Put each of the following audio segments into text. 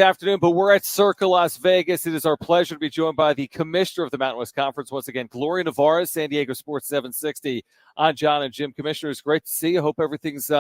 Afternoon, but we're at Circa, Las Vegas. It is our pleasure to be joined by the commissioner of the Mountain West Conference once again, Gloria Nevarez, San Diego Sports 760. On John and Jim. Commissioner, it's great to see you. Hope everything's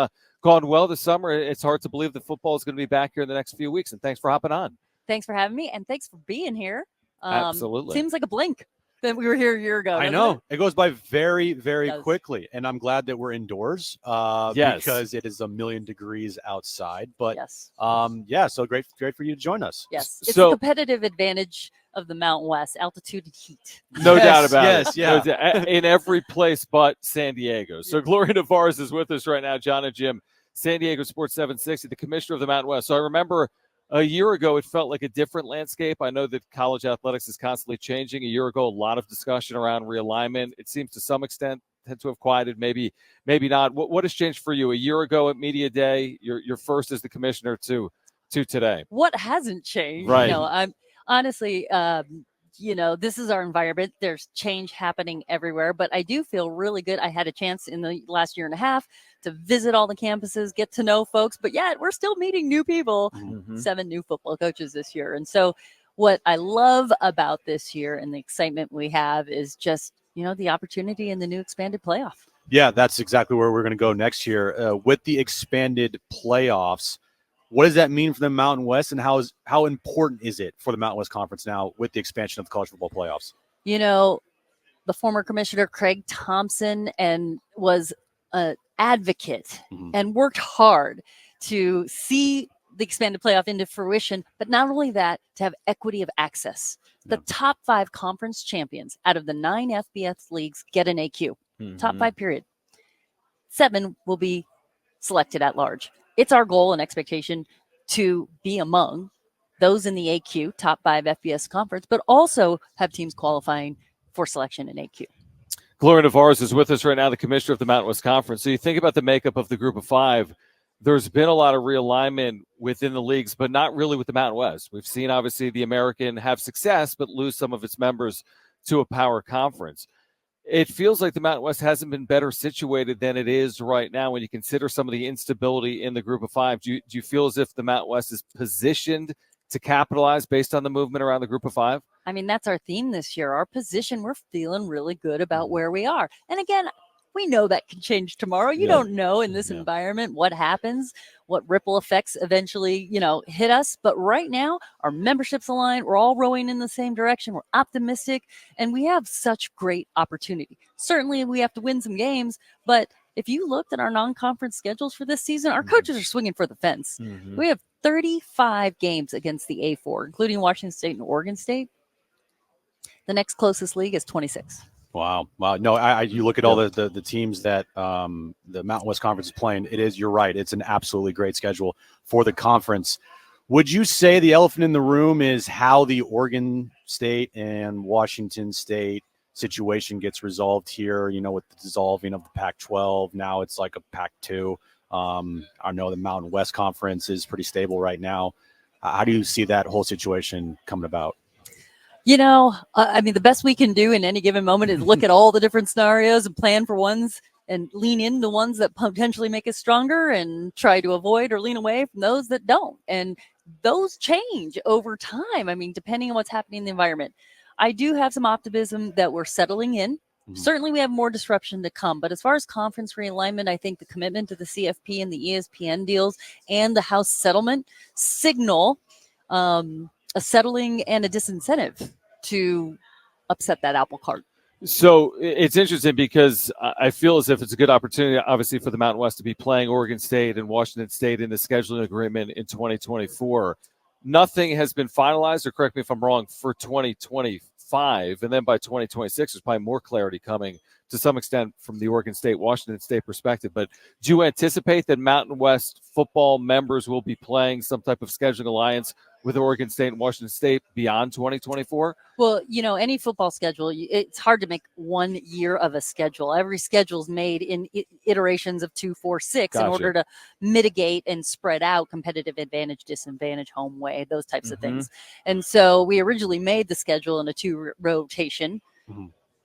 gone well this summer. It's hard to believe that football is going to be back here in the next few weeks, and thanks for hopping on. Thanks for having me, and thanks for being here. Absolutely. Seems like a blink that we were here a year ago. I know. It goes by very, very quickly, and I'm glad that we're indoors because it is a million degrees outside. But so great for you to join us. Yes, it's a competitive advantage of the Mountain West, altitude and heat. No doubt about it. Yeah. In every place but San Diego. So Gloria Nevarez is with us right now, John and Jim, San Diego Sports 760, the commissioner of the Mountain West. So I remember a year ago, it felt like a different landscape. I know that college athletics is constantly changing. A year ago, a lot of discussion around realignment. It seems to some extent to have quieted, maybe not. What has changed for you a year ago at Media Day, your first as the commissioner to today? What hasn't changed? Right. I'm honestly, this is our environment. There's change happening everywhere, but I do feel really good. I had a chance in the last year and a half to visit all the campuses, get to know folks, but yet we're still meeting new people, 7 new football coaches this year. And so what I love about this year and the excitement we have is just, the opportunity in the new expanded playoff. Yeah, that's exactly where we're going to go next year with the expanded playoffs. What does that mean for the Mountain West, and how important is it for the Mountain West Conference now with the expansion of the college football playoffs? The former commissioner, Craig Thompson, was an advocate and worked hard to see the expanded playoff into fruition, but not only that, to have equity of access. The top 5 conference champions out of the 9 FBS leagues get an AQ. Top 5, period. 7 will be selected at large. It's our goal and expectation to be among those in the AQ, top 5 FBS conference, but also have teams qualifying for selection in AQ. Gloria Nevarez is with us right now, the commissioner of the Mountain West Conference. So you think about the makeup of the group of 5. There's been a lot of realignment within the leagues, but not really with the Mountain West. We've seen, obviously, the American have success, but lose some of its members to a power conference. It feels like the Mountain West hasn't been better situated than it is right now when you consider some of the instability in the group of 5. Do you feel as if the Mountain West is positioned to capitalize based on the movement around the group of 5? I mean, that's our theme this year. Our position, we're feeling really good about where we are. And again, we know that can change tomorrow. You don't know in this environment what happens, what ripple effects eventually, hit us. But right now, our membership's aligned. We're all rowing in the same direction. We're optimistic, and we have such great opportunity. Certainly, we have to win some games, but if you looked at our non-conference schedules for this season, our coaches are swinging for the fence. We have 35 games against the A4, including Washington State and Oregon State. The next closest league is 26. Wow. No, you look at all the teams that the Mountain West Conference is playing. You're right. It's an absolutely great schedule for the conference. Would you say the elephant in the room is how the Oregon State and Washington State situation gets resolved here, with the dissolving of the Pac-12? Now it's like a Pac-2. I know the Mountain West Conference is pretty stable right now. How do you see that whole situation coming about? The best we can do in any given moment is look at all the different scenarios and plan for ones and lean into ones that potentially make us stronger and try to avoid or lean away from those that don't. And those change over time. Depending on what's happening in the environment. I do have some optimism that we're settling in. Certainly we have more disruption to come. But as far as conference realignment, I think the commitment to the CFP and the ESPN deals and the House settlement signal a settling and a disincentive to upset that apple cart. So it's interesting because I feel as if it's a good opportunity, obviously, for the Mountain West to be playing Oregon State and Washington State in the scheduling agreement in 2024. Nothing has been finalized, or correct me if I'm wrong, for 2025. And then by 2026, there's probably more clarity coming to some extent from the Oregon State, Washington State perspective. But do you anticipate that Mountain West football members will be playing some type of scheduling alliance with Oregon State and Washington State beyond 2024? Well, any football schedule, it's hard to make 1 year of a schedule. Every schedule is made in iterations of 2, 4, 6 in order to mitigate and spread out competitive advantage, disadvantage, home way, those types of things. And so we originally made the schedule in a 2 rotation,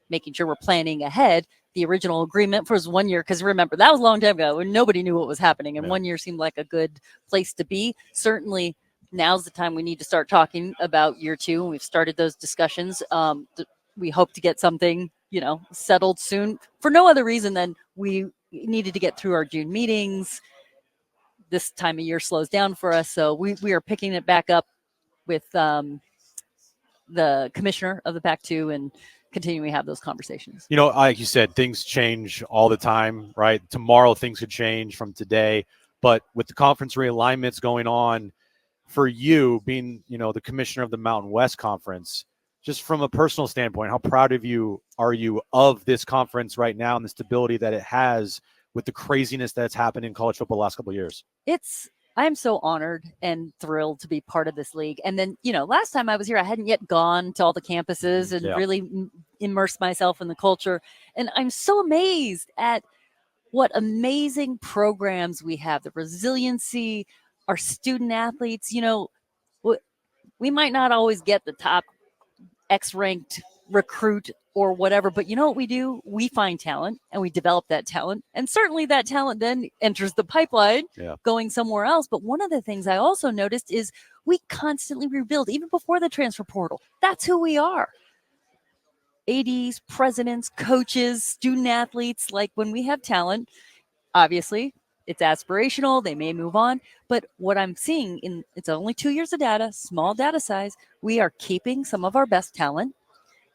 making sure we're planning ahead. The original agreement was 1 year, because remember, that was a long time ago when nobody knew what was happening, and 1 year seemed like a good place to be. Certainly, now's the time we need to start talking about year 2. And we've started those discussions. We hope to get something, settled soon for no other reason than we needed to get through our June meetings. This time of year slows down for us. So we are picking it back up with the commissioner of the Pac-2 and continuing to have those conversations. Like you said, things change all the time, right? Tomorrow things could change from today, but with the conference realignments going on, for you being, the commissioner of the Mountain West Conference, just from a personal standpoint, how proud of you are you of this conference right now and the stability that it has with the craziness that's happened in college football the last couple of years? I'm so honored and thrilled to be part of this league. And then, last time I was here, I hadn't yet gone to all the campuses and really immersed myself in the culture. And I'm so amazed at what amazing programs we have, the resiliency, our student athletes. We might not always get the top X-ranked recruit or whatever, but you know what we do? We find talent and we develop that talent. And certainly that talent then enters the pipeline going somewhere else. But one of the things I also noticed is we constantly rebuild, even before the transfer portal. That's who we are. ADs, presidents, coaches, student athletes. Like when we have talent, obviously it's aspirational. They may move on. But what I'm seeing it's only 2 years of data, small data size. We are keeping some of our best talent.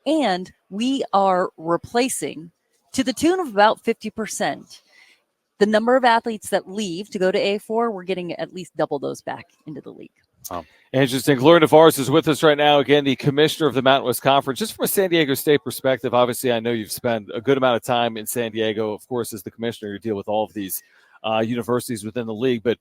And we are replacing, to the tune of about 50%, the number of athletes that leave to go to A4. We're getting at least double those back into the league. Oh. Interesting. Gloria Nevarez is with us right now. Again, the commissioner of the Mountain West Conference. Just from a San Diego State perspective, obviously, I know you've spent a good amount of time in San Diego. Of course, as the commissioner, you deal with all of these universities within the league. But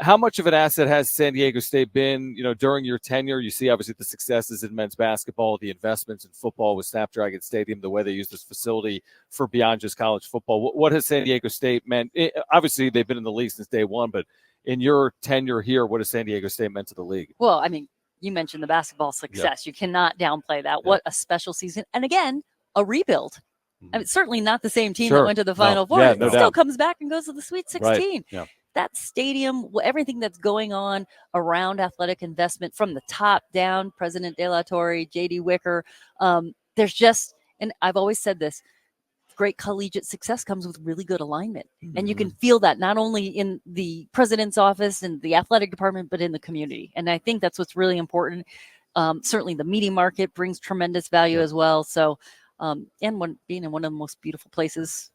how much of an asset has San Diego State been, during your tenure? You see, obviously, the successes in men's basketball, the investments in football with Snapdragon Stadium, the way they use this facility for beyond just college football. What has San Diego State meant? Obviously, they've been in the league since day one, but in your tenure here, what has San Diego State meant to the league? Well, I mean, you mentioned the basketball success. You cannot downplay that. What a special season. And again, a rebuild. I mean, certainly not the same team that went to the Final Four. Yeah, it still comes back and goes to the Sweet 16. Right. Yeah. That stadium, everything that's going on around athletic investment from the top down, President De La Torre, J.D. Wicker, there's just, and I've always said this, great collegiate success comes with really good alignment. Mm-hmm. And you can feel that not only in the president's office and the athletic department, but in the community. And I think that's what's really important. Certainly the media market brings tremendous value as well. So, and being in one of the most beautiful places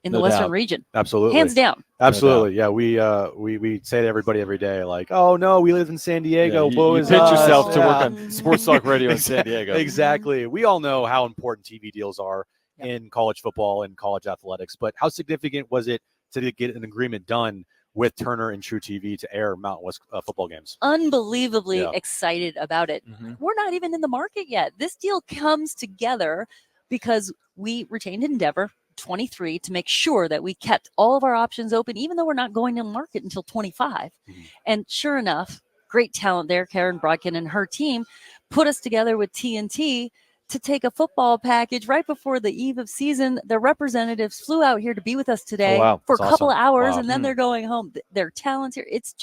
in the Western region. Absolutely. Hands down. Absolutely. Yeah. We say to everybody every day, like, oh no, we live in San Diego. You pitch yourself to work on sports talk radio in San Diego. Exactly. We all know how important TV deals are in college football and college athletics, but how significant was it to get an agreement done with Turner and True TV to air Mountain West football games? Unbelievably excited about it. Mm-hmm. We're not even in the market yet. This deal comes together because we retained Endeavor 23 to make sure that we kept all of our options open, even though we're not going to market until 25. Mm-hmm. And sure enough, great talent there, Karen Brodkin and her team put us together with TNT to take a football package right before the eve of season. Their representatives flew out here to be with us today for a couple of hours, and then they're going home. Their talents here. It's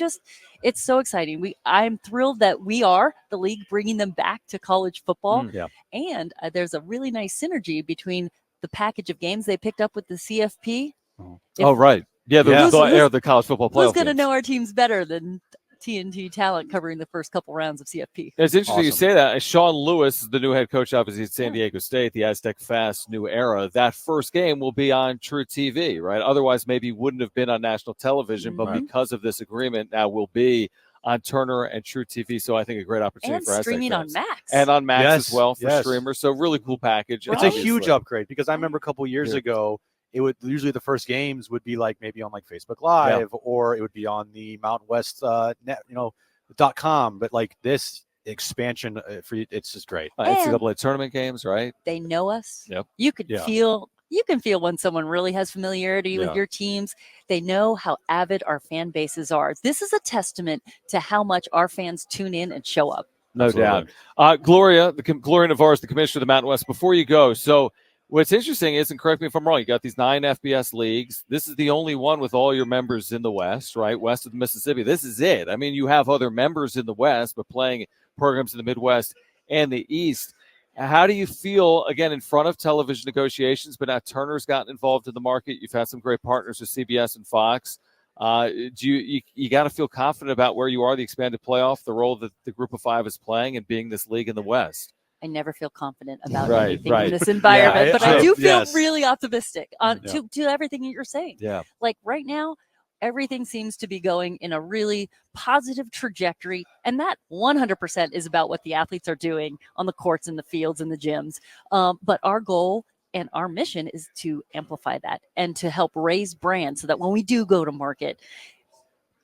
so exciting. I'm thrilled that we are the league bringing them back to college football. And there's a really nice synergy between the package of games they picked up with the CFP. Right. Yeah, the college football playoff. Who's going to know our teams better than TNT talent covering the first couple rounds of CFP? It's interesting you say that. Sean Lewis, the new head coach, obviously at San Diego State, the Aztec Fast new era. That first game will be on True TV, right? Otherwise, maybe wouldn't have been on national television, but because of this agreement, now will be on Turner and True TV. So I think a great opportunity for Aztec streaming on Max. And on Max as well for streamers. So really cool package. It's a huge upgrade because I remember a couple years ago, it would usually the first games would be like maybe on like Facebook Live or it would be on the Mountain West .com. But like this expansion it's just great. NCAA tournament games, right? They know us. Yep. You can feel when someone really has familiarity with your teams. They know how avid our fan bases are. This is a testament to how much our fans tune in and show up. No doubt. Gloria Nevarez, the commissioner of the Mountain West. Before you go, so What's interesting is, and correct me if I'm wrong, you got these 9 FBS leagues. This is the only one with all your members in the West, right? West of the Mississippi. This is it. I mean, you have other members in the West, but playing programs in the Midwest and the East. How do you feel, again, in front of television negotiations, but now Turner's gotten involved in the market? You've had some great partners with CBS and Fox. Do you got to feel confident about where you are, the expanded playoff, the role that the Group of 5 is playing, and being this league in the West? I never feel confident about Right, anything right. in this environment, Yeah, but I do feel yes. really optimistic on Yeah. to everything that you're saying. Yeah. Like right now, everything seems to be going in a really positive trajectory, and that 100% is about what the athletes are doing on the courts and the fields and the gyms. But our goal and our mission is to amplify that and to help raise brands so that when we do go to market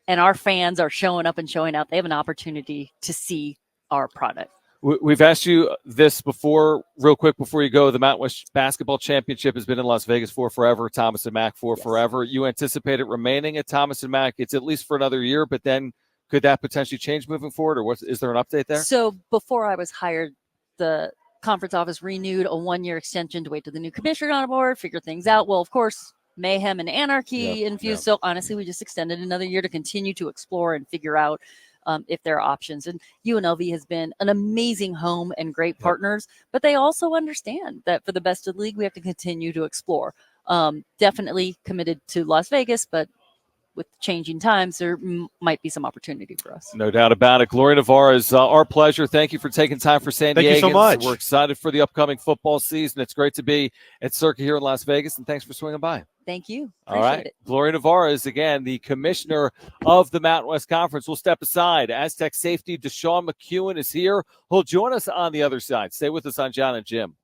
and our fans are showing up and showing out, they have an opportunity to see our product. We've asked you this before, real quick before you go. The Mountain West Basketball Championship has been in Las Vegas for forever, Thomas and Mack for forever. You anticipate it remaining at Thomas and Mack? It's at least for another year, but then could that potentially change moving forward, or is there an update there? So before I was hired, the conference office renewed a 1-year extension to wait till the new commissioner got on board, figure things out. Well, of course, mayhem and anarchy infused. So honestly, we just extended another year to continue to explore and figure out if there are options. And UNLV has been an amazing home and great partners, but they also understand that for the best of the league, we have to continue to explore. Definitely committed to Las Vegas, but with changing times, there might be some opportunity for us. No doubt about it. Gloria Nevarez, our pleasure. Thank you for taking time for San Diego. Thank you so much. We're excited for the upcoming football season. It's great to be at Circa here in Las Vegas, and thanks for swinging by. Thank you. All right. Gloria Nevarez, again, the commissioner of the Mountain West Conference. We'll step aside. Aztec safety Deshaun McEwen is here. He'll join us on the other side. Stay with us on John and Jim.